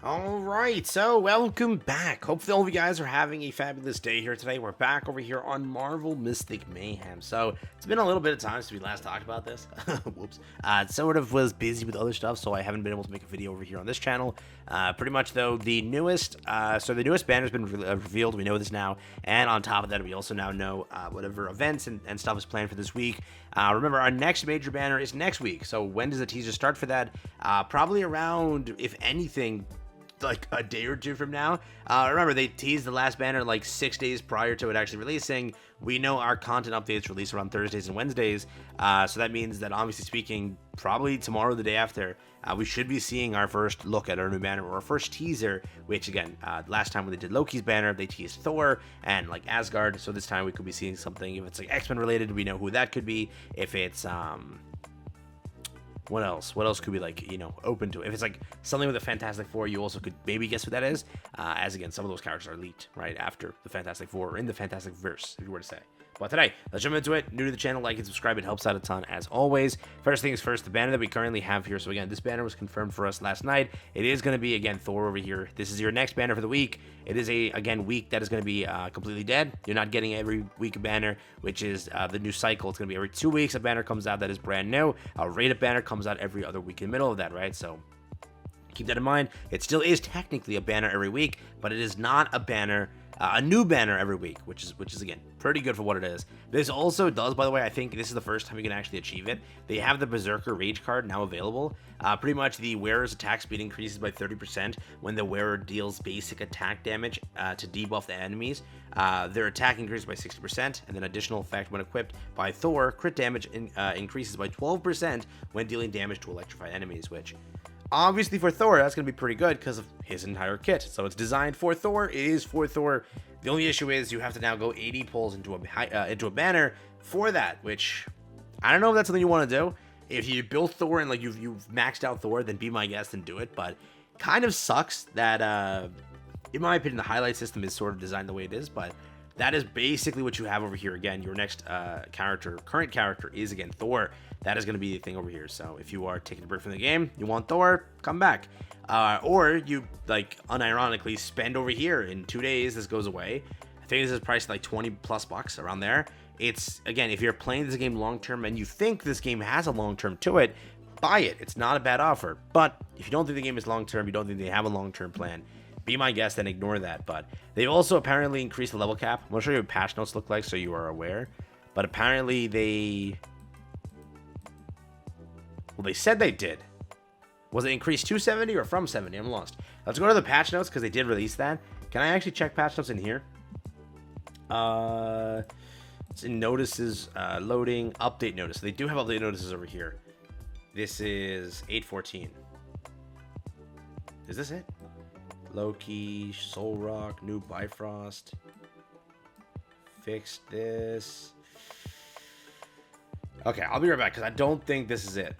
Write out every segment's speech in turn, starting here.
Alright, so welcome back. Hopefully all of you guys are having a fabulous day here today. We're back over here on Marvel Mystic Mayhem. So, it's been a little bit of time since we last talked about this. Whoops. Sort of was busy with other stuff, so I haven't been able to make a video over here on this channel. Pretty much, though, the newest banner's been revealed. We know this now. And on top of that, we also now know whatever events and stuff is planned for this week. Remember, our next major banner is next week. So, when does the teaser start for that? Probably around, if anything, like a day or two from now. Remember, they teased the last banner like 6 days prior to it actually releasing. We know our content updates release around Thursdays and Wednesdays, so that means that, obviously speaking, probably tomorrow or the day after, we should be seeing our first look at our new banner, or our first teaser, which again, last time when they did Loki's banner, they teased Thor and like Asgard, so this time we could be seeing something. If it's like X-Men related, we know who that could be. If it's what else? What else could be, like, you know, open to it? If it's like something with the Fantastic Four, you also could maybe guess what that is. As again, some of those characters are leaked right after the Fantastic Four, or in the Fantastic Verse, if you were to say. But today, let's jump into it. New to the channel, like and subscribe. It helps out a ton, as always. First things first, the banner that we currently have here. So again, this banner was confirmed for us last night. It is going to be, again, Thor over here. This is your next banner for the week. It is a, again, week that is going to be completely dead. You're not getting every week a banner, which is the new cycle. It's going to be every 2 weeks a banner comes out that is brand new. A rated banner comes out every other week in the middle of that, right? So keep that in mind. It still is technically a banner every week, but it is not a banner, a new banner every week, which is again pretty good for what it is. This also does, by the way, I think this is the first time you can actually achieve it. They have the Berserker Rage card now available. Pretty much the wearer's attack speed increases by 30% when the wearer deals basic attack damage to debuff the enemies. Their attack increases by 60%, and then additional effect when equipped by Thor, crit damage increases by 12% when dealing damage to electrified enemies, which obviously for Thor, that's going to be pretty good because of his entire kit. So it's designed for Thor. It is for Thor. The only issue is you have to now go 80 pulls into a banner for that, which I don't know if that's something you want to do. If you built Thor and like you've maxed out Thor, then be my guest and do it. But kind of sucks that, in my opinion, the highlight system is sort of designed the way it is. But that is basically what you have over here. Again, your next current character is, again, Thor. That is going to be the thing over here. So if you are taking a break from the game, you want Thor, come back. Or you, like, unironically spend over here. In 2 days, this goes away. I think this is priced like 20 plus bucks, around there. It's, again, if you're playing this game long-term and you think this game has a long-term to it, buy it. It's not a bad offer. But if you don't think the game is long-term, you don't think they have a long-term plan, be my guest and ignore that. But they've also apparently increased the level cap. I'm going to show you what patch notes look like so you are aware. But apparently they said they did. Was it increased to 70 or from 70? I'm lost. Let's go to the patch notes because they did release that. Can I actually check patch notes in here? It's in notices, loading, update notice. They do have update notices over here. This is 8:14. Is this it? Loki, Soul Rock, new Bifrost. Fixed this. Okay, I'll be right back because I don't think this is it.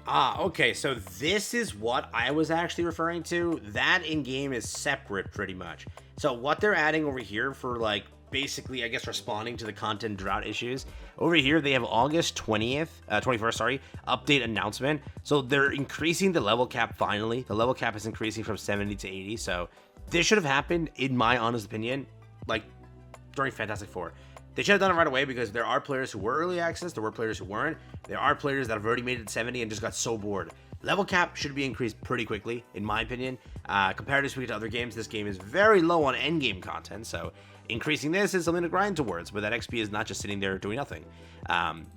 Okay, so this is what I was actually referring to. That in-game is separate, pretty much. So what they're adding over here for, like, basically, I guess, responding to the content drought issues. Over here, they have August 21st, sorry, update announcement. So they're increasing the level cap finally. The level cap is increasing from 70 to 80. So this should have happened, in my honest opinion, like, during Fantastic Four. They should have done it right away because there are players who were early access, there were players who weren't. There are players that have already made it to 70 and just got so bored. Level cap should be increased pretty quickly, in my opinion. Comparatively to other games, this game is very low on endgame content, so increasing this is something to grind towards, but that XP is not just sitting there doing nothing.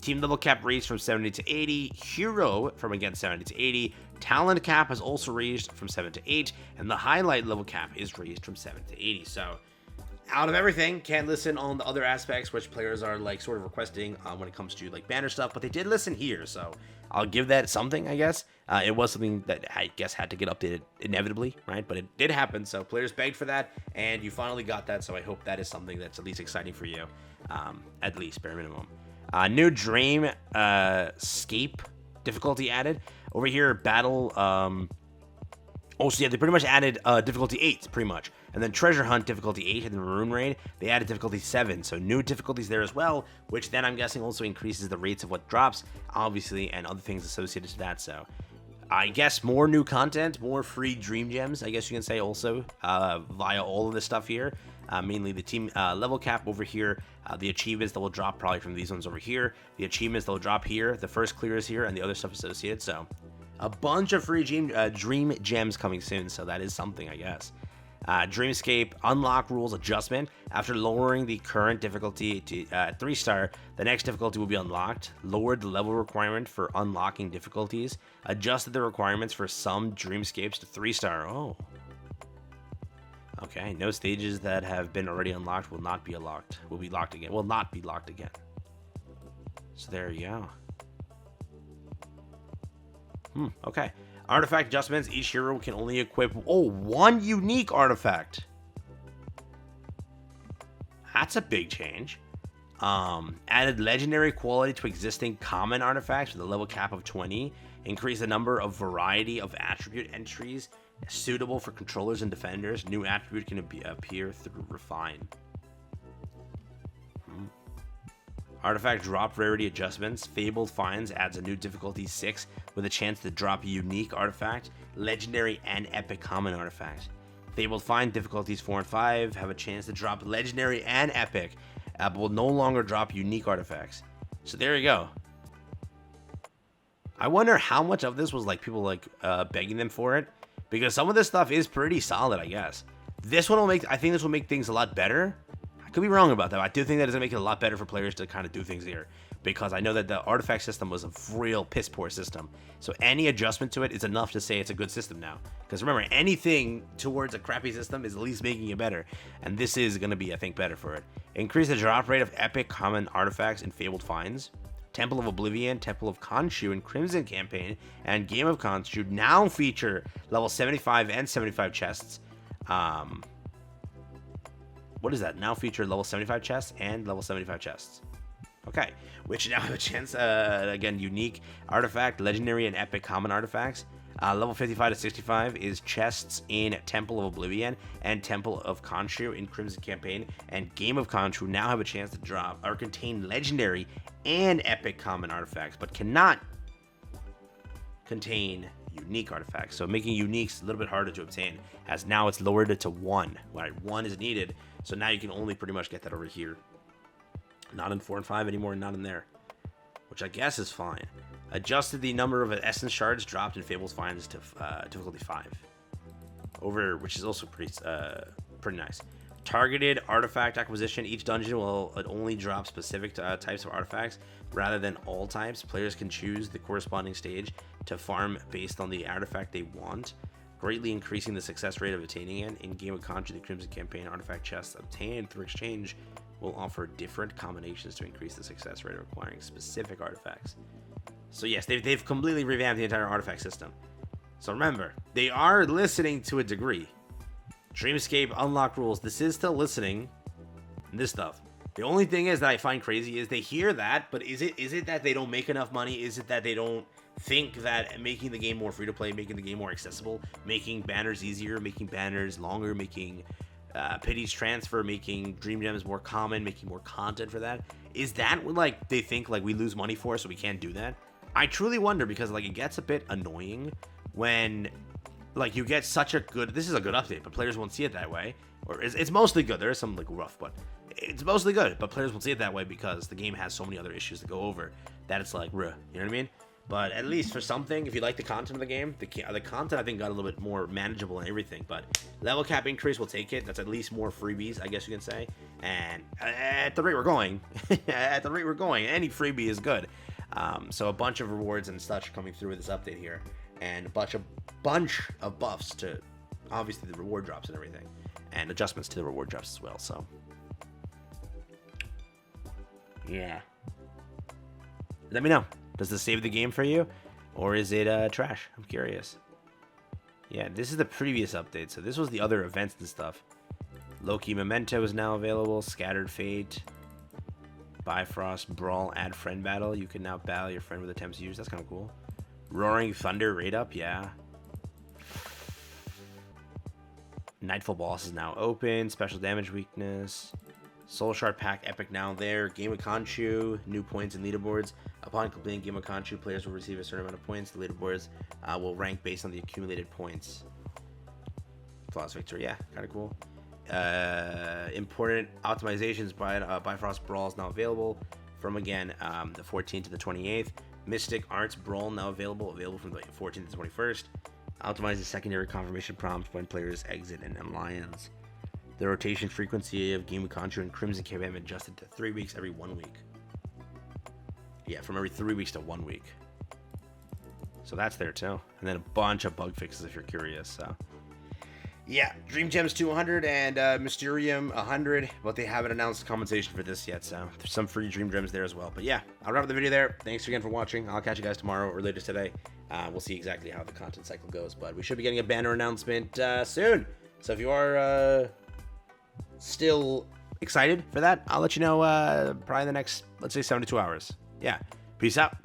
Team level cap raised from 70 to 80. Hero from, again, 70 to 80. Talent cap has also raised from 7 to 8. And the highlight level cap is raised from 7 to 80. So out of everything, can't listen on the other aspects which players are, like, sort of requesting when it comes to, like, banner stuff, but they did listen here, so I'll give that something, I guess. It was something that I guess had to get updated inevitably, right? But it did happen, so players begged for that, and you finally got that, so I hope that is something that's at least exciting for you, at least, bare minimum. New Dreamscape difficulty added. Over here, battle, also, yeah, they pretty much added difficulty 8, pretty much. And then Treasure Hunt difficulty 8, and then Maroon Raid, they added difficulty 7. So new difficulties there as well, which then I'm guessing also increases the rates of what drops, obviously, and other things associated to that. So I guess more new content, more free Dream Gems, I guess you can say also, via all of this stuff here. Mainly the team level cap over here, the achievements that will drop probably from these ones over here, the achievements that will drop here, the first clears here, and the other stuff associated. So a bunch of free Dream Gems coming soon, so that is something, I guess. Dreamscape unlock rules adjustment. After lowering the current difficulty to 3-star, the next difficulty will be unlocked. Lowered the level requirement for unlocking difficulties. Adjusted the requirements for some Dreamscapes to 3-star. Oh. Okay, no stages that have been already unlocked will not be unlocked. Will be locked again. Will not be locked again. So there you go. Okay. Artifact adjustments. Each hero can only equip one unique artifact. That's a big change. Added legendary quality to existing common artifacts with a level cap of 20. Increase the number of variety of attribute entries suitable for controllers and defenders. New attribute can appear through refine. Artifact drop rarity adjustments. Fabled Finds adds a new difficulty 6 with a chance to drop a unique artifact, legendary and epic common artifact. Fabled Find difficulties 4 and 5 have a chance to drop legendary and epic, but will no longer drop unique artifacts. So there you go. I wonder how much of this was like people like begging them for it, because some of this stuff is pretty solid, I guess. This one will make, I think this will make things a lot better. I could be wrong about that, but I do think that it's going to make it a lot better for players to kind of do things here, because I know that the artifact system was a real piss poor system. So any adjustment to it is enough to say it's a good system now. Because remember, anything towards a crappy system is at least making it better. And this is going to be, I think, better for it. Increase the drop rate of epic common artifacts in Fabled Finds. Temple of Oblivion, Temple of Khonshu, and Crimson Campaign, and Game of Khonshu now feature level 75 and 75 chests. What is that? Now feature level 75 chests and level 75 chests. Okay, which now have a chance, again, unique artifact, legendary and epic common artifacts. Level 55 to 65 is chests in Temple of Oblivion and Temple of Khonshu in Crimson Campaign, and Game of Khonshu now have a chance to drop or contain legendary and epic common artifacts, but cannot contain unique artifacts. So making uniques a little bit harder to obtain, as now it's lowered it to 1. Right, 1 is needed, so now you can only pretty much get that over here. Not in 4 and 5 anymore, not in there, which I guess is fine. Adjusted the number of essence shards dropped in Fabled Finds to difficulty 5, which is also pretty nice. Targeted artifact acquisition. Each dungeon will only drop specific types of artifacts rather than all types. Players can choose the corresponding stage to farm based on the artifact they want, greatly increasing the success rate of attaining it. In Game of Khonshu, the Crimson Campaign artifact chests obtained through exchange will offer different combinations to increase the success rate of acquiring specific artifacts. So yes, they've completely revamped the entire artifact system. So remember, they are listening to a degree. Dreamscape unlock rules. This is still listening. This stuff. The only thing is that I find crazy is they hear that, but is it that they don't make enough money? Is it that they don't think that making the game more free to play, making the game more accessible, making banners easier, making banners longer, making pities transfer, making Dream Gems more common, making more content for that? Is that what like they think like we lose money for, so we can't do that? I truly wonder, because like it gets a bit annoying when like you get such a good, this is a good update, but players won't see it that way. Or it's mostly good. There is some like rough, but it's mostly good. But players won't see it that way because the game has so many other issues to go over that it's like, you know what I mean? But at least for something, if you like the content of the game, the content I think got a little bit more manageable and everything. But level cap increase, we'll take it. That's at least more freebies, I guess you can say. And at the rate we're going, any freebie is good. So a bunch of rewards and such coming through with this update here, and a bunch of buffs to obviously the reward drops and everything, and adjustments to the reward drops as well. So yeah, let me know. Does this save the game for you, or is it trash? I'm curious. Yeah, this is the previous update, so this was the other events and stuff. Loki Memento is now available. Scattered Fate, Bifrost Brawl, add friend battle. You can now battle your friend with attempts used. That's kind of cool. Roaring Thunder raid up, yeah. Nightfall boss is now open. Special damage weakness. Soul Shard Pack Epic now there. Game of Conchu, new points and leaderboards. Upon completing Game of Conchu, players will receive a certain amount of points. The leaderboards will rank based on the accumulated points. Flawless Victory, yeah, kind of cool. Important optimizations by Bifrost Brawl is now available from, again, the 14th to the 28th. Mystic Arts Brawl now available from the 14th to the 21st. Optimize the secondary confirmation prompt when players exit an alliance. The rotation frequency of Game of Contra and Crimson Cave have been adjusted to 3 weeks every 1 week. Yeah, from every 3 weeks to 1 week. So that's there too. And then a bunch of bug fixes if you're curious. So yeah, Dreamgems 200 and Mysterium 100, but they haven't announced compensation for this yet. So there's some free Dreamgems there as well. But yeah, I'll wrap up the video there. Thanks again for watching. I'll catch you guys tomorrow or later today. We'll see exactly how the content cycle goes, but we should be getting a banner announcement soon. So if you are still excited for that, I'll let you know probably in the next, let's say, 72 hours. Yeah, peace out.